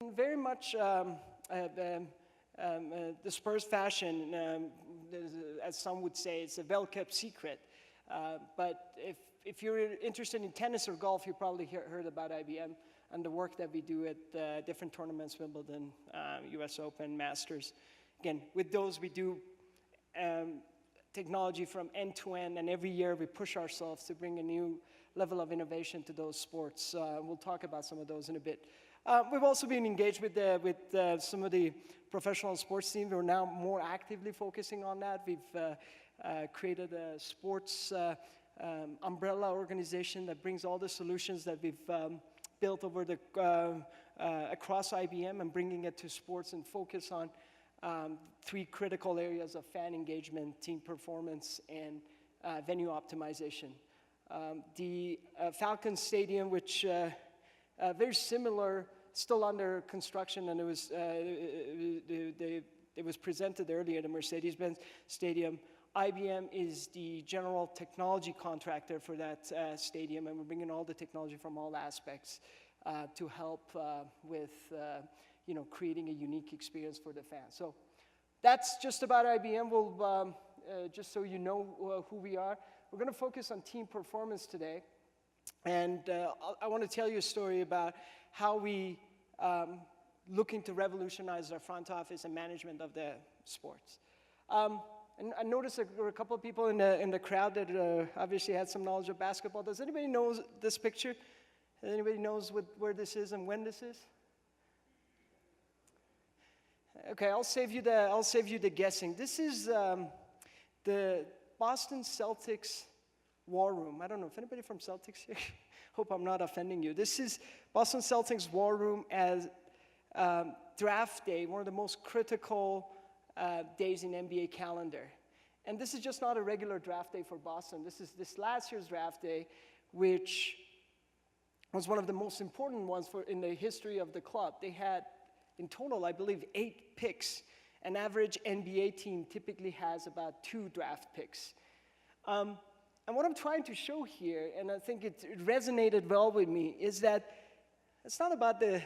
Very much the Spurs fashion, as some would say, it's a well-kept secret. But if you're interested in tennis or golf, you probably heard about IBM and the work that we do at different tournaments, Wimbledon, US Open, Masters. Again, with those we do technology from end to end, and every year we push ourselves to bring a new level of innovation to those sports. We'll talk about some of those in a bit. We've also been engaged with some of the professional sports teams. We're now more actively focusing on that. We've created a sports umbrella organization that brings all the solutions that we've built over across IBM and bringing it to sports and focus on three critical areas of fan engagement, team performance, and venue optimization. The Falcons Stadium, which very similar, still under construction, and it was presented earlier, the Mercedes-Benz Stadium. IBM is the general technology contractor for that stadium, and we're bringing all the technology from all aspects to help with creating a unique experience for the fans. So that's just about IBM. We'll, just so you know who we are, we're going to focus on team performance today. And I want to tell you a story about how we looking to revolutionize our front office and management of the sports. And I noticed there were a couple of people in the crowd that obviously had some knowledge of basketball. Does anybody know this picture? Anybody knows where this is and when this is? Okay, I'll save you the guessing. This is the Boston Celtics war room. I don't know if anybody from Celtics here. Hope I'm not offending you. This is Boston Celtics war room as draft day, one of the most critical days in NBA calendar. And this is just not a regular draft day for Boston. This is this last year's draft day, which was one of the most important ones in the history of the club. They had, in total, I believe, 8 picks. An average NBA team typically has about 2 draft picks. And what I'm trying to show here, and I think it resonated well with me, is that it's not about the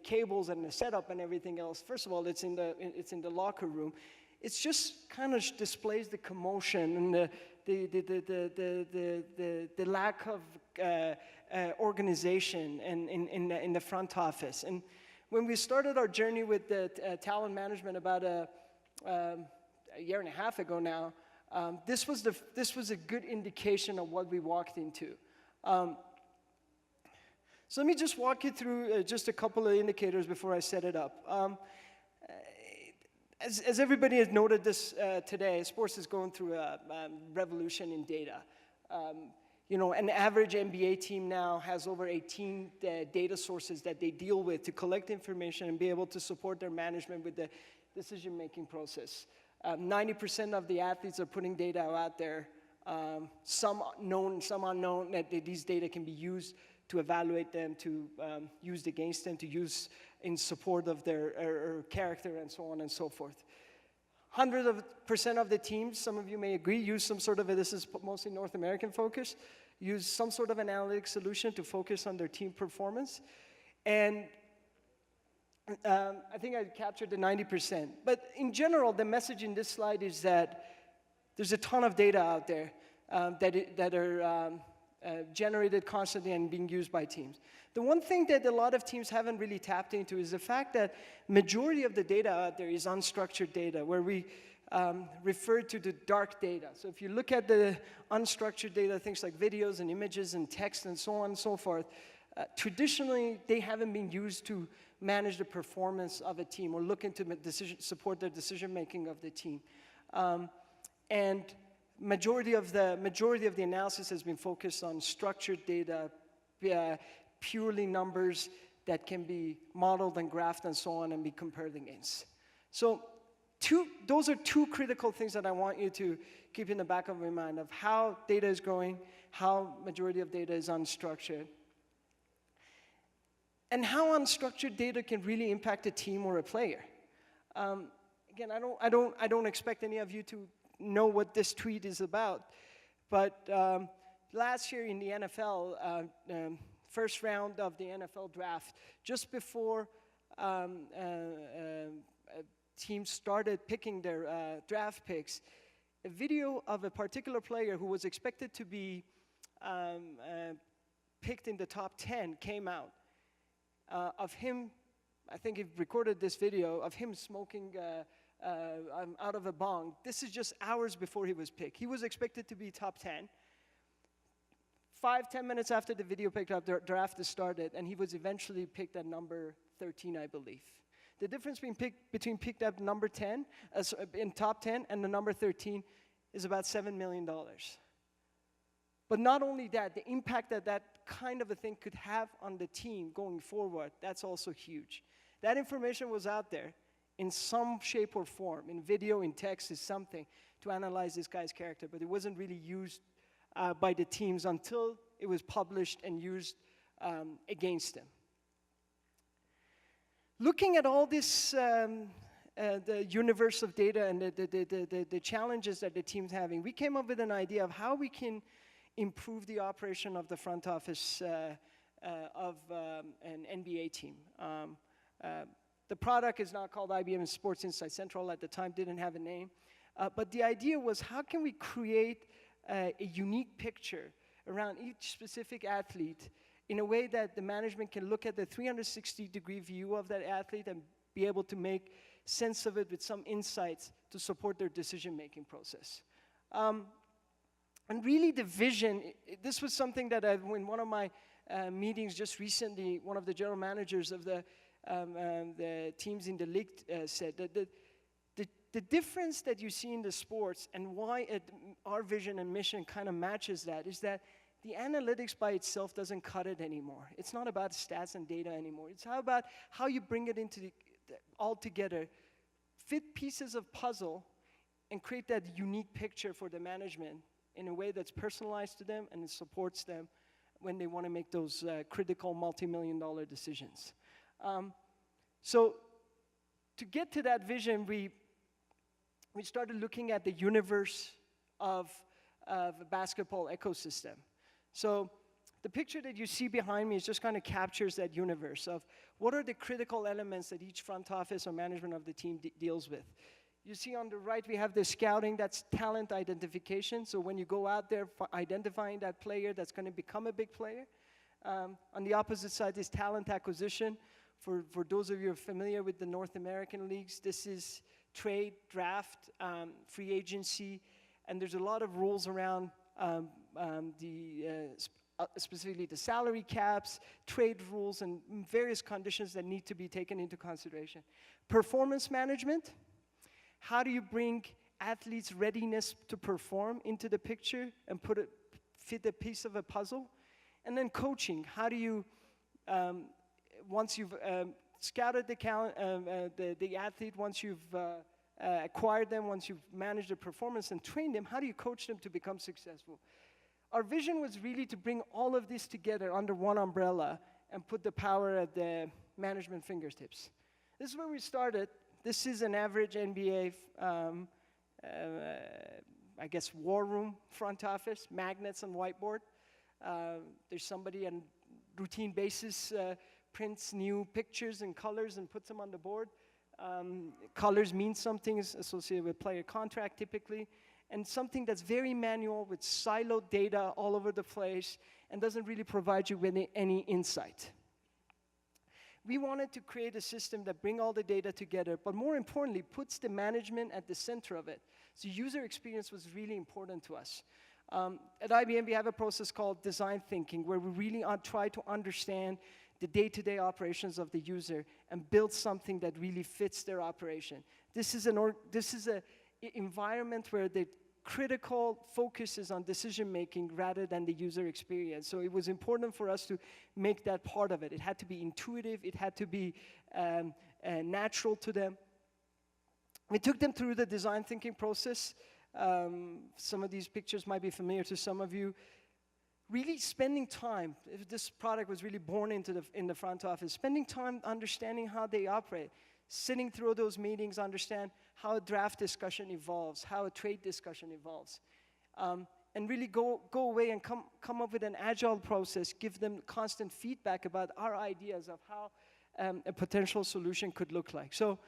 cables and the setup and everything else. First of all, it's in the locker room. It's just kind of displays the commotion and the lack of organization in the front office. And when we started our journey with the talent management about a year and a half ago now, this was a good indication of what we walked into. So let me just walk you through just a couple of indicators before I set it up. As everybody has noted this today, sports is going through a revolution in data. An average NBA team now has over 18 data sources that they deal with to collect information and be able to support their management with the decision-making process. 90% of the athletes are putting data out there, some known, some unknown, that these data can be used to evaluate them, to use against them, to use in support of their character, and so on and so forth. 100% of the teams, some of you may agree, use some sort of, this is mostly North American focus, use some sort of analytic solution to focus on their team performance. And I think I captured the 90%. But in general, the message in this slide is that there's a ton of data out there that are generated constantly and being used by teams. The one thing that a lot of teams haven't really tapped into is the fact that majority of the data out there is unstructured data, where we refer to the dark data. So if you look at the unstructured data, things like videos and images and text and so on and so forth, traditionally they haven't been used to manage the performance of a team or look into support the decision-making of the team. And majority of the analysis has been focused on structured data, purely numbers that can be modeled and graphed and so on and be compared against. So those are 2 critical things that I want you to keep in the back of your mind of how data is growing, how majority of data is unstructured, and how unstructured data can really impact a team or a player. Again, I don't expect any of you to know what this tweet is about, but last year in the NFL, first round of the NFL draft, just before teams started picking their draft picks, a video of a particular player who was expected to be picked in the top 10 came out of him. I think he recorded this video of him smoking out of a bong. This is just hours before he was picked. He was expected to be top 10. 5-10 minutes after the video picked up, the draft started, and he was eventually picked at number 13, I believe. The difference between picked up number 10, in top 10, and the number 13 is about $7 million. But not only that, the impact that that kind of a thing could have on the team going forward, that's also huge. That information was out there in some shape or form, in video, in text, is something to analyze this guy's character, but it wasn't really used by the teams until it was published and used against them. Looking at all this, the universe of data and the challenges that the team's having, we came up with an idea of how we can improve the operation of the front office of an NBA team. The product is now called IBM Sports Inside Central. At the time, didn't have a name. But the idea was, how can we create a unique picture around each specific athlete in a way that the management can look at the 360-degree view of that athlete and be able to make sense of it with some insights to support their decision-making process. And really the vision, this was something that in one of my meetings just recently, one of the general managers of the teams in the league said that the difference that you see in the sports and why our vision and mission kind of matches that is that the analytics by itself doesn't cut it anymore. It's not about stats and data anymore. It's about how you bring it into all together, fit pieces of puzzle, and create that unique picture for the management in a way that's personalized to them and it supports them when they want to make those critical multi-million-dollar decisions. So to get to that vision, we started looking at the universe of a basketball ecosystem. So the picture that you see behind me is just kind of captures that universe of what are the critical elements that each front office or management of the team deals with. You see on the right, we have the scouting, that's talent identification. So when you go out there identifying that player that's going to become a big player. On the opposite side is talent acquisition. For those of you who are familiar with the North American leagues, this is trade, draft, free agency, and there's a lot of rules around specifically the salary caps, trade rules, and various conditions that need to be taken into consideration. Performance management. How do you bring athletes' readiness to perform into the picture and fit a piece of a puzzle? And then coaching. How do you, once you've scouted the athlete, once you've acquired them, once you've managed their performance and trained them, how do you coach them to become successful? Our vision was really to bring all of this together under one umbrella and put the power at the management fingertips. This is where we started. This is an average NBA, I guess, war room front office, magnets and whiteboard. There's somebody on routine basis prints new pictures and colors and puts them on the board. Colors mean something associated with player contract typically, and something that's very manual with siloed data all over the place and doesn't really provide you with any insight. We wanted to create a system that brings all the data together, but more importantly, puts the management at the center of it. So user experience was really important to us. At IBM, we have a process called design thinking, where we really try to understand the day-to-day operations of the user and build something that really fits their operation. This is an environment where the critical focus is on decision-making rather than the user experience. So it was important for us to make that part of it. It had to be intuitive. It had to be natural to them. We took them through the design thinking process. Some of these pictures might be familiar to some of you. Really spending time, if this product was really born in the front office, spending time understanding how they operate, sitting through those meetings, understand how a draft discussion evolves, how a trade discussion evolves. and really go away and come up with an agile process, give them constant feedback about our ideas of how a potential solution could look like. So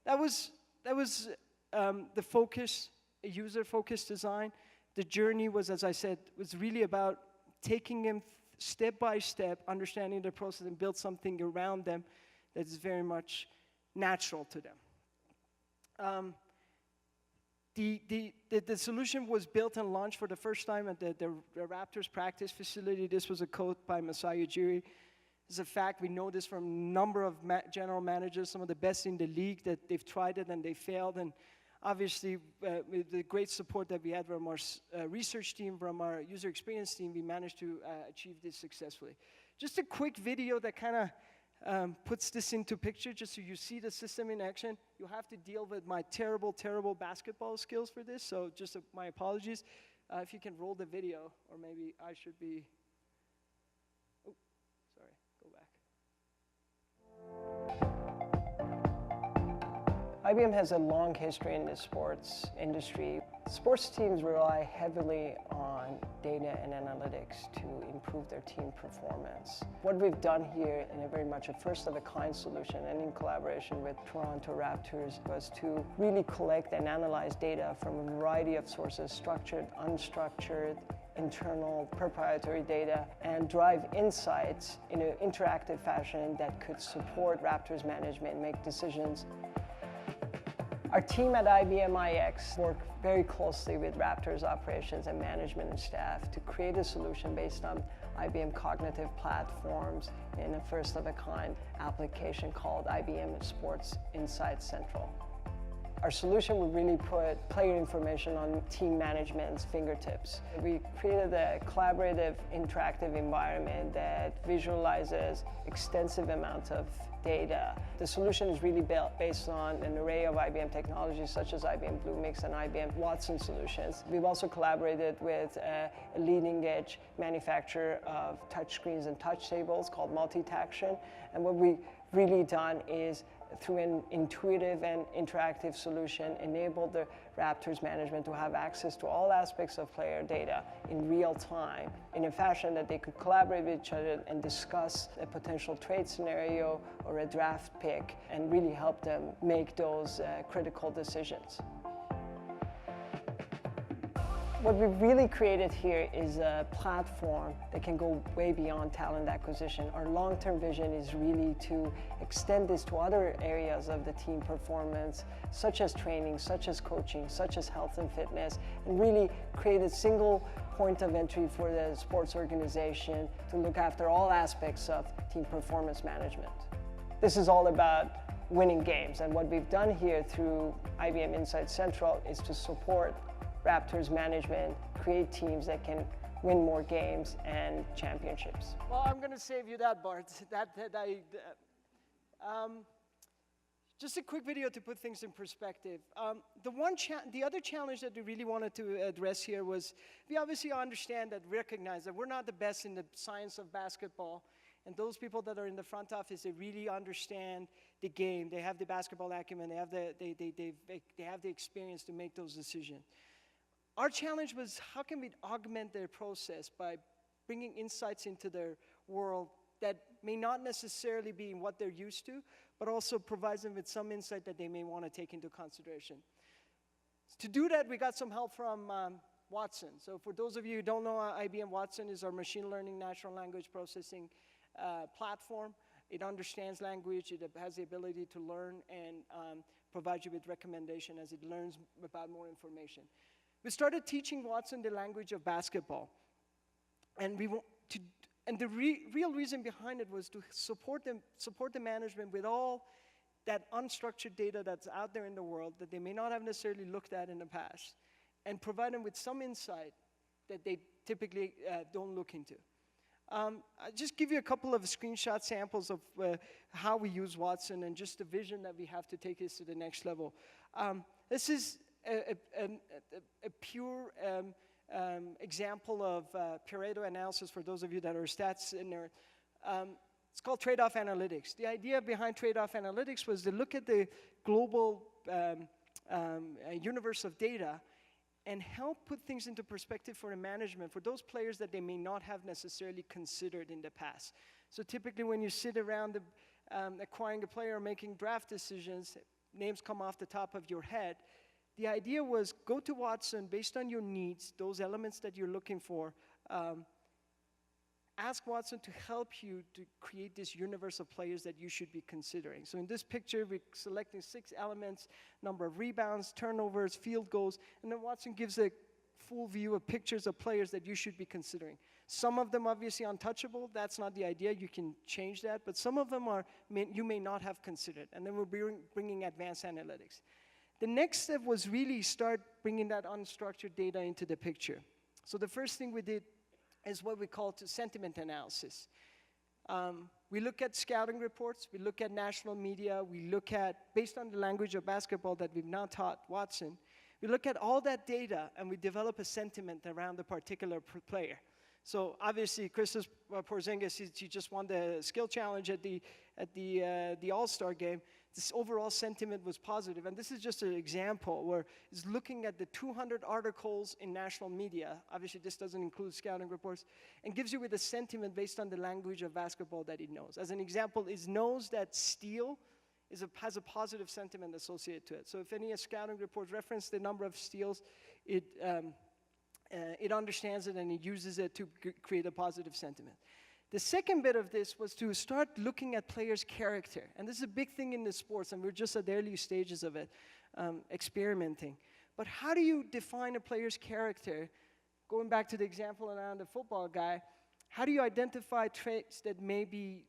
that was the focus, a user-focused design. The journey was, as I said, was really about taking them step by step, understanding the process, and build something around them that is very much natural to them. The solution was built and launched for the first time at the Raptors practice facility. This was a quote by Masai Ujiri. It's a fact, we know this from a number of general managers, some of the best in the league, that they've tried it and they failed. And obviously, with the great support that we had from our research team, from our user experience team, we managed to achieve this successfully. Just a quick video that kind of puts this into picture, just so you see the system in action. You have to deal with my terrible, terrible basketball skills for this, so just my apologies. If you can roll the video, or maybe I should be, oh, sorry, go back. IBM has a long history in the sports industry. Sports teams rely heavily on data and analytics to improve their team performance. What we've done here in a very much a first-of-a-kind solution and in collaboration with Toronto Raptors was to really collect and analyze data from a variety of sources, structured, unstructured, internal, proprietary data, and drive insights in an interactive fashion that could support Raptors management make decisions. Our team at IBM iX worked very closely with Raptors operations and management and staff to create a solution based on IBM cognitive platforms in a first-of-a-kind application called IBM Sport's Inside Central. Our solution would really put player information on team management's fingertips. We created a collaborative, interactive environment that visualizes extensive amounts of data. The solution is really built based on an array of IBM technologies such as IBM Bluemix and IBM Watson solutions. We've also collaborated with a leading-edge manufacturer of touchscreens and touch tables called Multitaction. And what we've really done is, through an intuitive and interactive solution, enabled the Raptors management to have access to all aspects of player data in real time in a fashion that they could collaborate with each other and discuss a potential trade scenario or a draft pick and really help them make those critical decisions. What we've really created here is a platform that can go way beyond talent acquisition. Our long-term vision is really to extend this to other areas of the team performance, such as training, such as coaching, such as health and fitness, and really create a single point of entry for the sports organization to look after all aspects of team performance management. This is all about winning games, and what we've done here through IBM Inside Central is to support Raptors management, create teams that can win more games and championships. Well, I'm going to save you that, Bart. Just a quick video to put things in perspective. The other challenge that we really wanted to address here was, we obviously understand that, recognize that we're not the best in the science of basketball, and those people that are in the front office, they really understand the game. They have the basketball acumen. They have the experience to make those decisions. Our challenge was, how can we augment their process by bringing insights into their world that may not necessarily be what they're used to, but also provides them with some insight that they may want to take into consideration. To do that, we got some help from Watson. So for those of you who don't know, IBM Watson is our machine learning natural language processing platform. It understands language, it has the ability to learn and provide you with recommendation as it learns about more information. We started teaching Watson the language of basketball. And the real reason behind it was to support the management with all that unstructured data that's out there in the world that they may not have necessarily looked at in the past, and provide them with some insight that they typically don't look into. I'll just give you a couple of screenshot samples of how we use Watson and just the vision that we have to take this to the next level. This is a pure example of Pareto analysis for those of you that are stats in there. It's called trade-off analytics. The idea behind trade-off analytics was to look at the global universe of data and help put things into perspective for the management, for those players that they may not have necessarily considered in the past. So typically when you sit around acquiring a player, making draft decisions, names come off the top of your head. The idea was go to Watson based on your needs, those elements that you're looking for. Ask Watson to help you to create this universe of players that you should be considering. So in this picture, we're selecting 6 elements: number of rebounds, turnovers, field goals, and then Watson gives a full view of pictures of players that you should be considering. Some of them obviously untouchable, that's not the idea, you can change that, but some of them you may not have considered, and then we're bringing advanced analytics. The next step was really start bringing that unstructured data into the picture. So the first thing we did is what we call sentiment analysis. We look at scouting reports, we look at national media, we look at, based on the language of basketball that we've now taught Watson, we look at all that data and we develop a sentiment around a particular player. So obviously, Kristaps Porzingis, he just won the skill challenge at the All-Star game. This overall sentiment was positive, and this is just an example where it's looking at the 200 articles in national media. Obviously, this doesn't include scouting reports, and gives you with a sentiment based on the language of basketball that it knows. As an example, it knows that steal has a positive sentiment associated to it. So if any scouting reports reference the number of steals, it understands it and it uses it to create a positive sentiment. The second bit of this was to start looking at players' character. And this is a big thing in the sports, and we're just at the early stages of it, experimenting. But how do you define a player's character? Going back to the example around the football guy, how do you identify traits that may be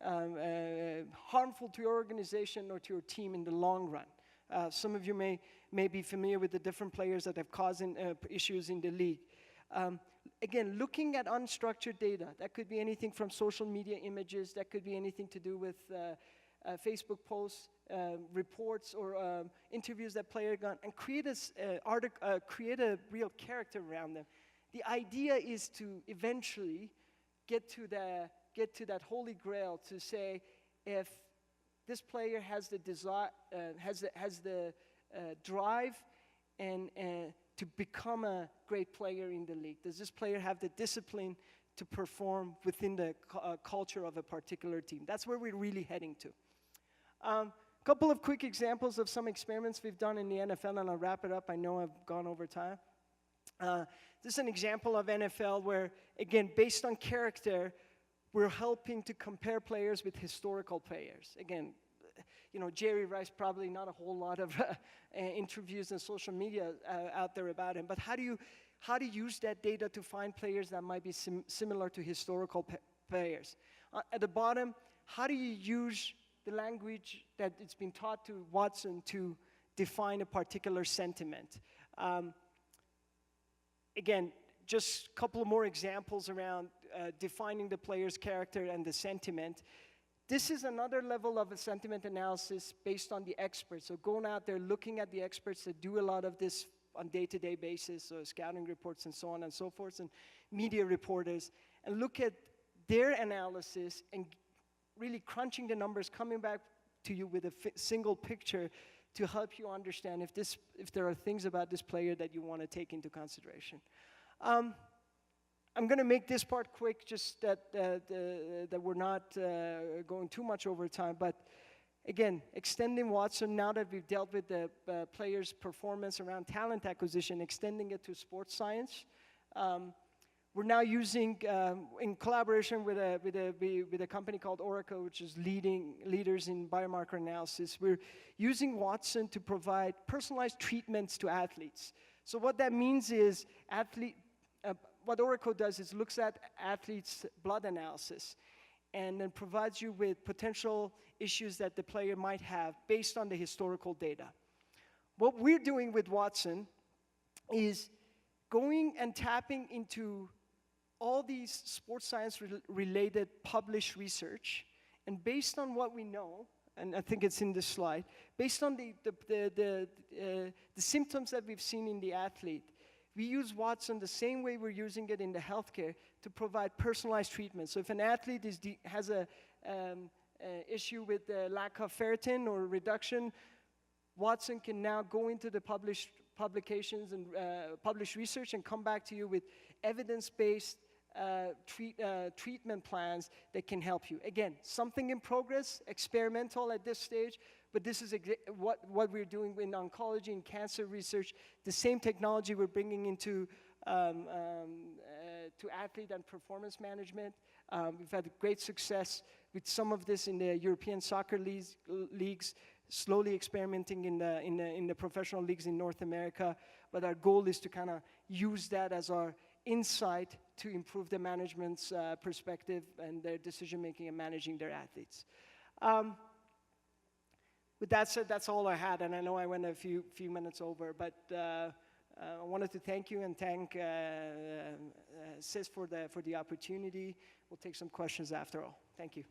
harmful to your organization or to your team in the long run? Some of you may be familiar with the different players that have caused issues in the league. Again, looking at unstructured data, that could be anything from social media images, that could be anything to do with Facebook posts, reports, or interviews that player got, and create a real character around them. The idea is to eventually get to that holy grail to say, if this player has the desire, has the drive, and to become a great player in the league? Does this player have the discipline to perform within the culture of a particular team? That's where we're really heading to. A couple of quick examples of some experiments we've done in the NFL, and I'll wrap it up. I know I've gone over time. This is an example of NFL where, again, based on character, we're helping to compare players with historical players. Again, you know, Jerry Rice, probably not a whole lot of interviews and social media out there about him, but how do you use that data to find players that might be similar to historical players? At the bottom, how do you use the language that it's been taught to Watson to define a particular sentiment? Again, just a couple of more examples around defining the player's character and the sentiment. This is another level of a sentiment analysis based on the experts. So going out there, looking at the experts that do a lot of this on day-to-day basis, so scouting reports and so on and so forth, and media reporters, and look at their analysis and really crunching the numbers, coming back to you with a single picture to help you understand if there are things about this player that you want to take into consideration. I'm going to make this part quick, just that we're not going too much over time. But again, extending Watson, now that we've dealt with the player's performance around talent acquisition, extending it to sports science. We're now using, in collaboration with a company called Oracle, which is leaders in biomarker analysis, we're using Watson to provide personalized treatments to athletes. So what that means is what Oracle does is looks at athletes' blood analysis and then provides you with potential issues that the player might have based on the historical data. What we're doing with Watson is going and tapping into all these sports science related published research, and based on what we know, and I think it's in this slide, based on the symptoms that we've seen in the athlete, we use Watson the same way we're using it in the healthcare to provide personalized treatment. So if an athlete has a issue with the lack of ferritin or reduction, Watson can now go into the published publications and publish research and come back to you with evidence-based treatment plans that can help you. Again, something in progress, experimental at this stage, but this is what we're doing in oncology and cancer research. The same technology we're bringing into to athlete and performance management. We've had great success with some of this in the European soccer leagues, slowly experimenting in the professional leagues in North America. But our goal is to kind of use that as our insight to improve the management's perspective and their decision-making and managing their athletes. With that said, that's all I had, and I know I went a few minutes over, but I wanted to thank you and thank Sis for the opportunity. We'll take some questions after all. Thank you.